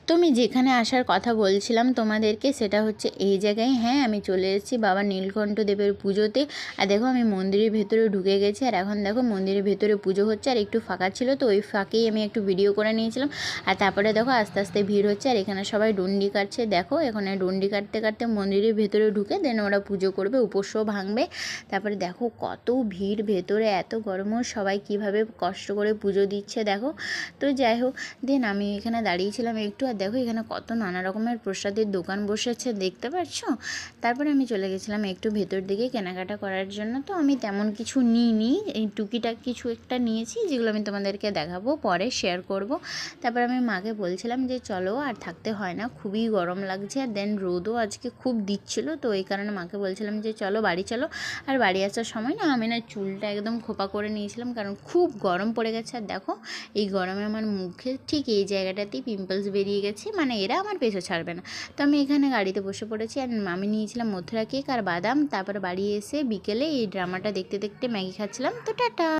তো আমি যেখানে আসার কথা বলছিলাম তোমাদেরকে সেটা হচ্ছে এই জায়গায়। হ্যাঁ, আমি চলে এসেছি বাবা নীলকণ্ঠ দেবের পুজোতে। আর দেখো আমি মন্দিরের ভেতরে ঢুকে গেছি, আর এখন দেখো মন্দিরের ভেতরে পুজো হচ্ছে, আর একটু ফাঁকা ছিল তো ওই ফাঁকেই আমি একটু ভিডিও করে নিয়েছিলাম। আর তারপরে দেখো আস্তে আস্তে ভিড় হচ্ছে, আর এখানে সবাই ডন্ডি কাটছে। দেখো এখানে ডন্ডি কাটতে কাটতে মন্দিরের ভেতরে ঢুকে দেন ওরা পুজো করবে, উপোসও ভাঙবে। তারপরে দেখো কত ভিড় ভেতরে, এত গরমও সবাই কিভাবে কষ্ট করে পুজো দিচ্ছে দেখো। তো যাই হোক, দেন আমি এখানে দাঁড়িয়েছিলাম একটু, আর দেখো এখানে কত নানা রকমের প্রসাদের দোকান বসেছে দেখতে পাচ্ছ। তারপরে আমি চলে গেছিলাম একটু ভেতর দিকে কেনাকাটা করার জন্য। তো আমি তেমন কিছু নিইনি, এই টুকিটাক কিছু একটা নিয়েছি যেগুলো আমি তোমাদেরকে দেখাবো, পরে শেয়ার করব। তারপর আমি মাকে বলছিলাম যে চলো আর থাকতে হয় না, খুবই গরম লাগছে, আর দেন রোদও আজকে খুব দিচ্ছিলো, তো এই কারণে মাকে বলছিলাম যে চলো বাড়ি চলো। আর বাড়ি আসার সময় না আমি না চুলটা একদম খোপা করে নিয়েছিলাম, কারণ খুব গরম পড়ে গেছে। আর দেখো এই গরমে আমার মুখে ঠিক এই জায়গাটাতেই পিম্পলস বেরিয়ে গেছে, মানে এরা আমার পেছু ছাড়বে না। তো আমি এখানে গাড়িতে বসে পড়েছি, আর আমি নিয়েছিলাম মথুরা কেক আর বাদাম। তারপর বাড়ি এসে বিকেলে এই ড্রামাটা দেখতে দেখতে ম্যাগি খাচ্ছিলাম। তো টাটা।